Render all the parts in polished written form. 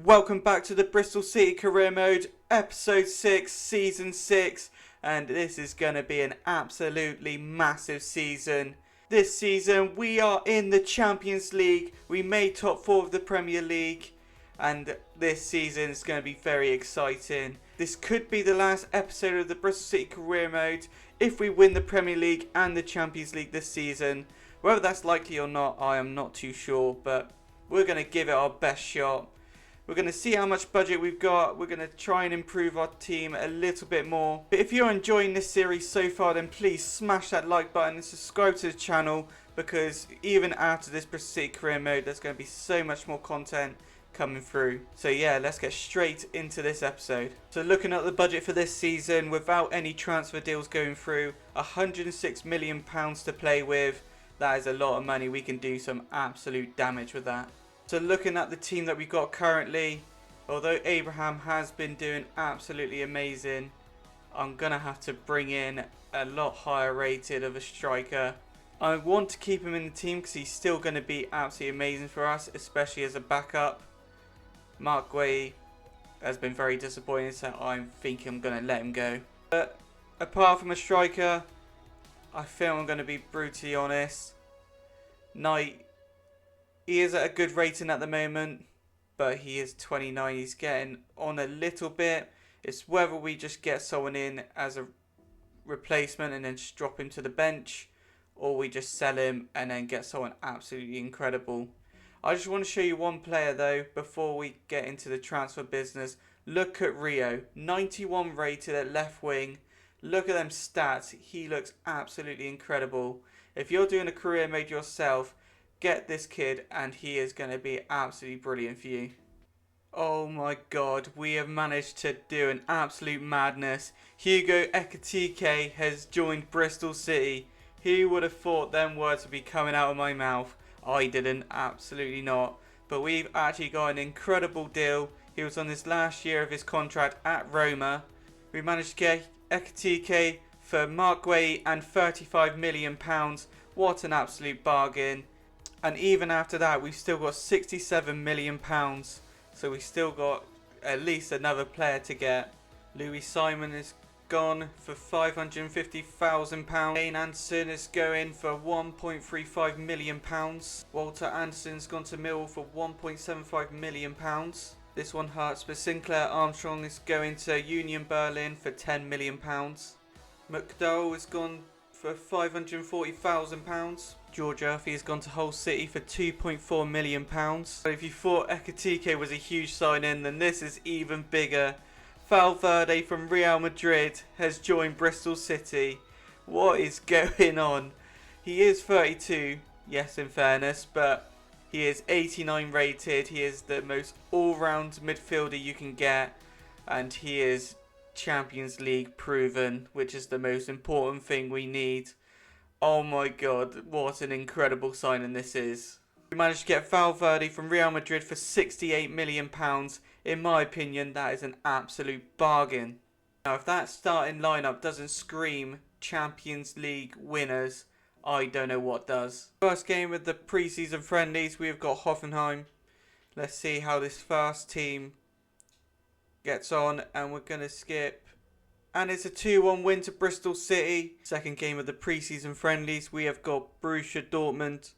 Welcome back to the Bristol City Career Mode, Episode 6, Season 6, and this is going to be an absolutely massive season. This season we are in the Champions League, we made top 4 of the Premier League, and this season is going to be very exciting. This could be the last episode of the Bristol City Career Mode if we win the Premier League and the Champions League this season. Whether that's likely or not, I am not too sure, but we're going to give it our best shot. We're going to see how much budget we've got. We're going to try and improve our team a little bit more. But if you're enjoying this series so far, then please smash that like button and subscribe to the channel, because even after this Bristol City Career Mode, there's going to be so much more content coming through. So yeah, let's get straight into this episode. So looking at the budget for this season, without any transfer deals going through, £106 million to play with. That is a lot of money. We can do some absolute damage with that. So looking at the team that we've got currently, although Abraham has been doing absolutely amazing, I'm going to have to bring in a lot higher rated of a striker. I want to keep him in the team because he's still going to be absolutely amazing for us, especially as a backup. Mark Guay has been very disappointing, so I think I'm going to let him go. But apart from a striker, I feel I'm going to be brutally honest. Knight, he is at a good rating at the moment, but he is 29. He's getting on a little bit. It's whether we just get someone in as a replacement and then just drop him to the bench, or we just sell him and then get someone absolutely incredible. I just want to show you one player though before we get into the transfer business. Look at Rio, 91 rated at left wing. Look at them stats. He looks absolutely incredible. If you're doing a career mode yourself, get this kid and he is going to be absolutely brilliant for you. Oh my god, we have managed to do an absolute madness. Hugo Ekitike has joined Bristol City. Who would have thought them words would be coming out of my mouth? I didn't, absolutely not. But we've actually got an incredible deal. He was on his last year of his contract at Roma. We managed to get Ekitike for Mark Guay and £35 million. What an absolute bargain. And even after that, we've still got £67 million. So we've still got at least another player to get. Louis Simon is gone for £550,000. Dane Anderson is going for £1.35 million. Walter Anderson's gone to Mill for £1.75 million. This one hurts, but Sinclair Armstrong is going to Union Berlin for £10 million. McDowell has gone for £540,000. George Urphy has gone to Hull City for £2.4 million. But if you thought Ekitike was a huge sign-in, then this is even bigger. Valverde from Real Madrid has joined Bristol City. What is going on? He is 32, yes, in fairness, but he is 89 rated. He is the most all-round midfielder you can get, and he is Champions League proven, which is the most important thing we need. Oh my god, what an incredible signing this is. We managed to get Valverde from Real Madrid for £68 million. In my opinion, that is an absolute bargain. Now, if that starting lineup doesn't scream Champions League winners, I don't know what does. First game of the pre-season friendlies, we have got Hoffenheim. Let's see how this first team gets on, and we're going to skip. And it's a 2-1 win to Bristol City. Second game of the pre-season friendlies, we have got Borussia Dortmund.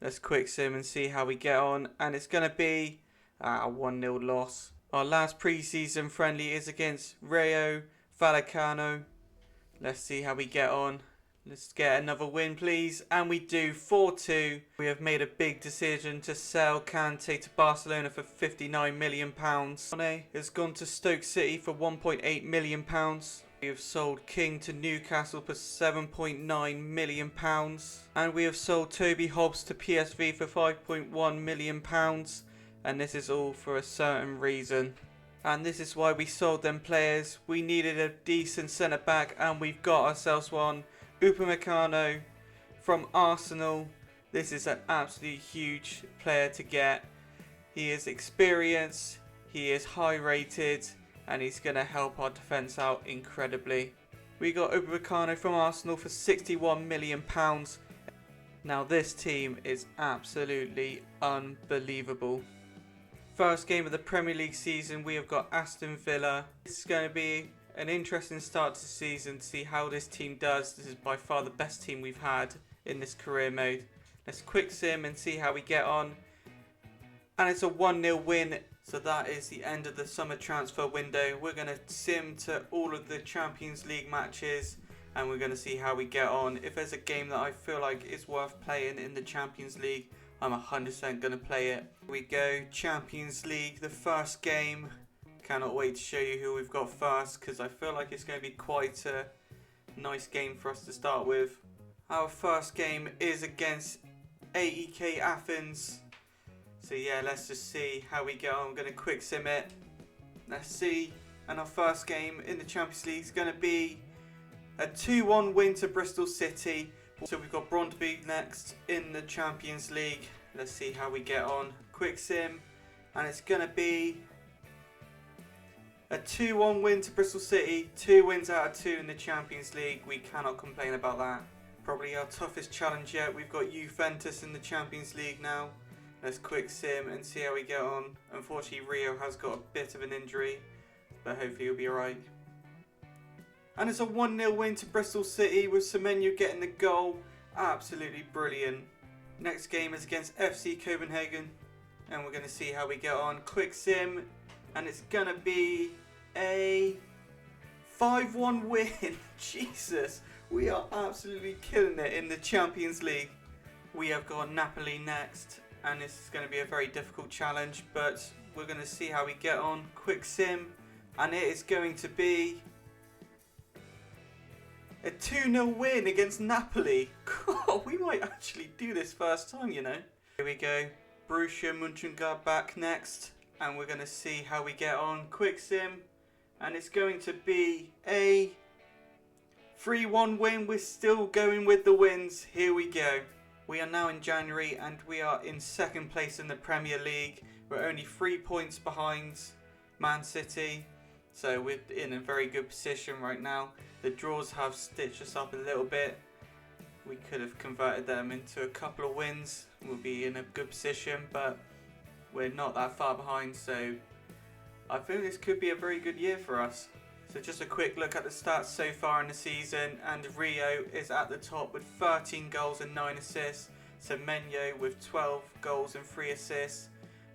Let's quick sim and see how we get on. And it's going to be a 1-0 loss. Our last pre-season friendly is against Rayo Vallecano. Let's see how we get on. Let's get another win, please. And we do, 4-2. We have made a big decision to sell Kante to Barcelona for £59 million. Mane has gone to Stoke City for £1.8 million. We have sold King to Newcastle for £7.9 million. And we have sold Toby Hobbs to PSV for £5.1 million. And this is all for a certain reason. And this is why we sold them players. We needed a decent centre back, and we've got ourselves one. Upamecano from Arsenal. This is an absolutely huge player to get. He is experienced, he is high rated, and he's going to help our defence out incredibly. We got Upamecano from Arsenal for £61 million. Now this team is absolutely unbelievable. First game of the Premier League season, we have got Aston Villa. This is going to be an interesting start to the season to see how this team does. This is by far the best team we've had in this career mode. Let's quick sim and see how we get on. And it's a 1-0 win. So that is the end of the summer transfer window. We're going to sim to all of the Champions League matches and we're going to see how we get on. If there's a game that I feel like is worth playing in the Champions League, I'm 100% going to play it. Here we go, Champions League, the first game. Cannot wait to show you who we've got first because I feel like it's going to be quite a nice game for us to start with. Our first game is against AEK Athens. So yeah, let's just see how we get on. I'm going to quick sim it. Let's see. And our first game in the Champions League is going to be a 2-1 win to Bristol City. So we've got Brondby next in the Champions League. Let's see how we get on. Quick sim. And it's going to be a 2-1 win to Bristol City. 2 wins out of 2 in the Champions League. We cannot complain about that. Probably our toughest challenge yet. We've got Juventus in the Champions League now. Let's quick sim and see how we get on. Unfortunately, Rio has got a bit of an injury, but hopefully he'll be alright. And it's a 1-0 win to Bristol City with Semenyo getting the goal. Absolutely brilliant. Next game is against FC Copenhagen. And we're going to see how we get on. Quick sim. And it's going to be a 5-1 win. Jesus. We are absolutely killing it in the Champions League. We have got Napoli next. And this is going to be a very difficult challenge. But we're going to see how we get on. Quick sim. And it is going to be a 2-0 win against Napoli. We might actually do this first time, you know. Here we go. Borussia Mönchengladbach next. And we're going to see how we get on. Quick sim. And it's going to be a 3-1 win. We're still going with the wins. Here we go. We are now in January and we are in second place in the Premier League. We're only 3 points behind Man City. So we're in a very good position right now. The draws have stitched us up a little bit. We could have converted them into a couple of wins. We'll be in a good position, but we're not that far behind. So I think this could be a very good year for us. So just a quick look at the stats so far in the season. And Rio is at the top with 13 goals and 9 assists. Semenyo with 12 goals and 3 assists.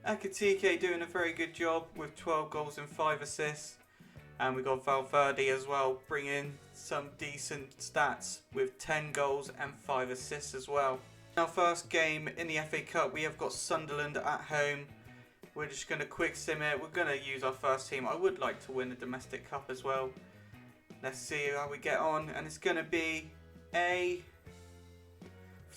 Ekitike doing a very good job with 12 goals and 5 assists. And we got Valverde as well, bringing some decent stats with 10 goals and 5 assists as well. Our first game in the FA Cup, we have got Sunderland at home. We're just going to quick sim it. We're going to use our first team. I would like to win the domestic cup as well. Let's see how we get on. And it's going to be a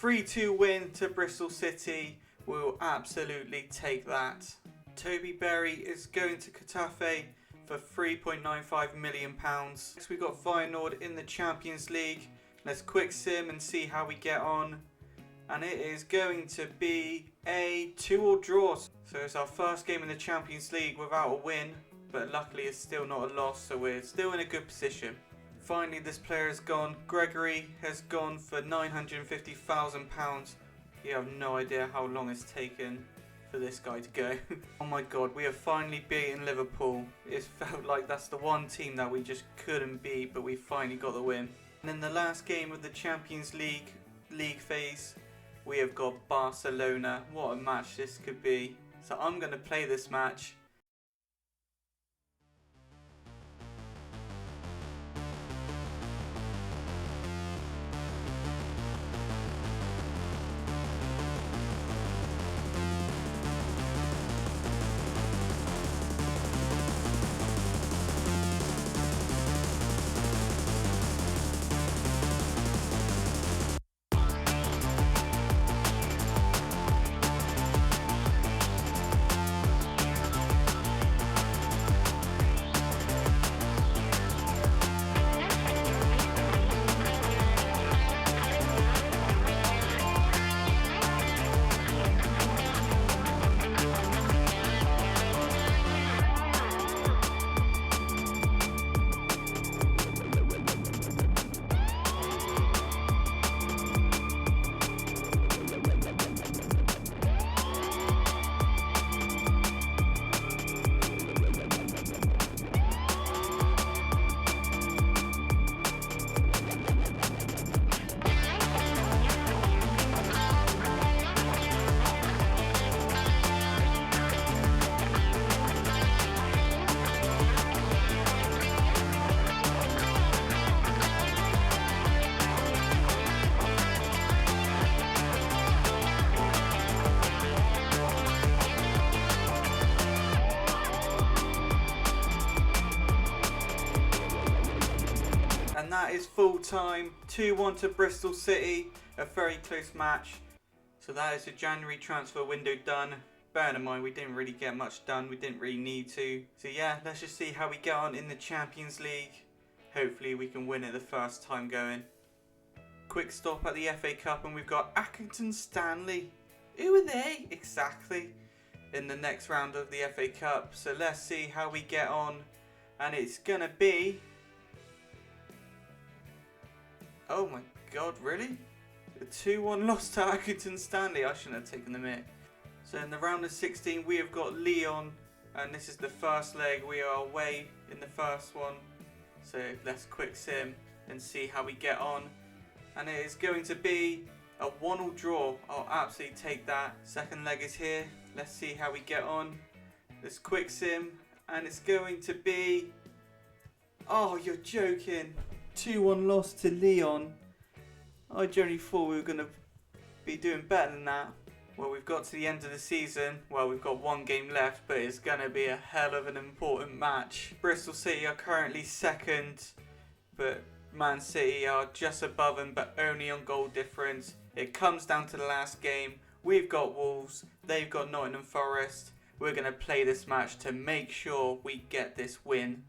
3-2 win to Bristol City. We'll absolutely take that. Toby Berry is going to Getafe for £3.95 million. Next we got Feyenoord in the Champions League. Let's quick sim and see how we get on. And it is going to be a 2-2 draw. So it's our first game in the Champions League without a win. But luckily it's still not a loss, so we're still in a good position. Finally this player has gone. Gregory has gone for £950,000. You have no idea how long it's taken for this guy to go. Oh my god, we have finally beaten Liverpool. It felt like that's the one team that we just couldn't beat, but we finally got the win. And in the last game of the Champions League phase, we have got Barcelona. What a match this could be. So I'm going to play this match. that is full time. 2-1 to Bristol City. A very close match. So that is the January transfer window done. Bearing in mind we didn't really get much done. We didn't really need to. So yeah, let's just see how we get on in the Champions League. Hopefully we can win it the first time going. Quick stop at the FA Cup and we've got Accrington Stanley. Who are they? Exactly. In the next round of the FA Cup. So let's see how we get on. And it's going to be... Oh my god, really? A 2-1 loss to Accrington Stanley. I shouldn't have taken the mick. So in the round of 16 we have got Lyon. And this is the first leg. We are away in the first one. So let's quick sim and see how we get on. And it is going to be a 1-1 draw. I'll absolutely take that. Second leg is here. Let's see how we get on. Let's quick sim. And it's going to be... Oh, you're joking. 2-1 loss to Lyon. I generally thought we were going to be doing better than that. Well, we've got to the end of the season. Well, we've got one game left, but it's going to be a hell of an important match. Bristol City are currently second, but Man City are just above them, but only on goal difference. It comes down to the last game. We've got Wolves, they've got Nottingham Forest. We're going to play this match to make sure we get this win.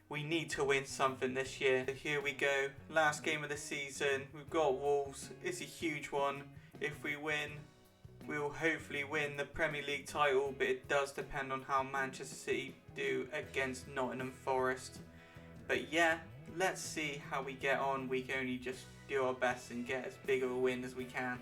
We need to win something this year. So here we go, last game of the season. We've got Wolves, it's a huge one. If we win, we will hopefully win the Premier League title, but it does depend on how Manchester City do against Nottingham Forest. But yeah, let's see how we get on. We can only just do our best and get as big of a win as we can.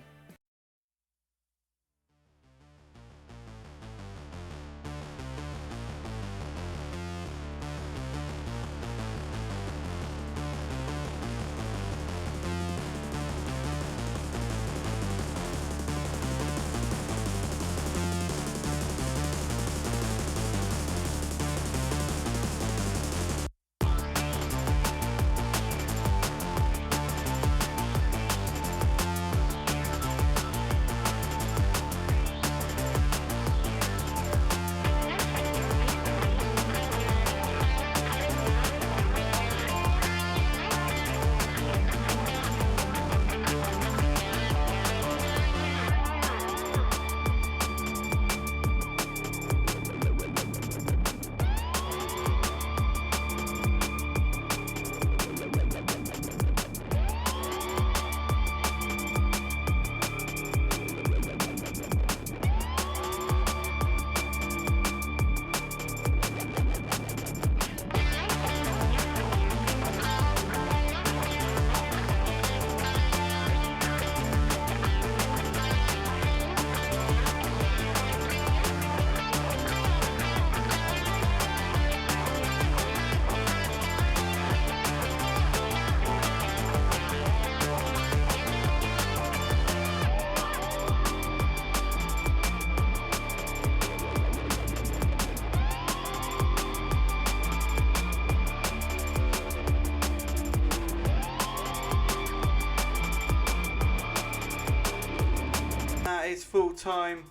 It's full time.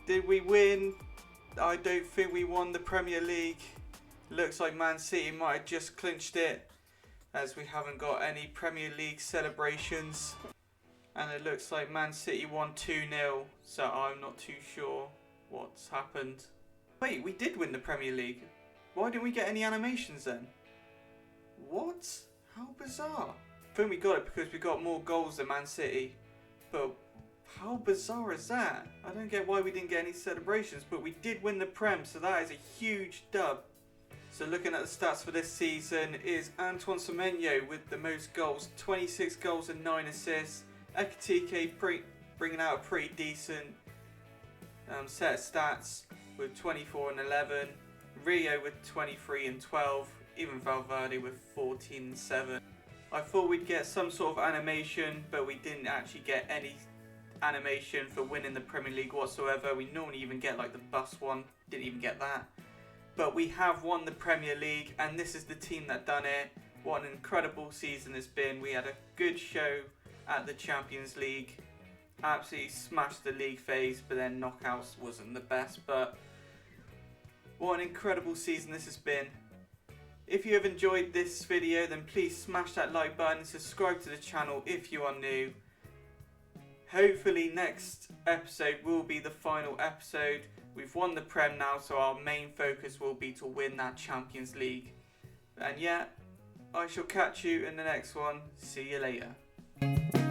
Did we win? I don't think we won the Premier League. Looks like Man City might have just clinched it, as we haven't got any Premier League celebrations. And it looks like Man City won 2-0, so I'm not too sure what's happened. Wait, we did win the Premier League. Why didn't we get any animations then? What? How bizarre. I think we got it because we got more goals than Man City. But how bizarre is that? I don't get why we didn't get any celebrations, but we did win the Prem, so that is a huge dub. So looking at the stats for this season is Antoine Semenyo with the most goals, 26 goals and 9 assists. Ekitike bringing out a pretty decent set of stats with 24 and 11. Rio with 23 and 12. Even Valverde with 14 and 7. I thought we'd get some sort of animation, but we didn't actually get any animation for winning the Premier League whatsoever. We normally even get like the bus one, didn't even get that. But we have won the Premier League, and this is the team that done it. What an incredible season it's been. We had a good show at the Champions League. Absolutely smashed the league phase, but then knockouts wasn't the best. But what an incredible season this has been. If you have enjoyed this video, then please smash that like button and subscribe to the channel if you are new. Hopefully next episode will be the final episode. We've won the Prem now, so our main focus will be to win that Champions League. And yeah, I shall catch you in the next one. See you later.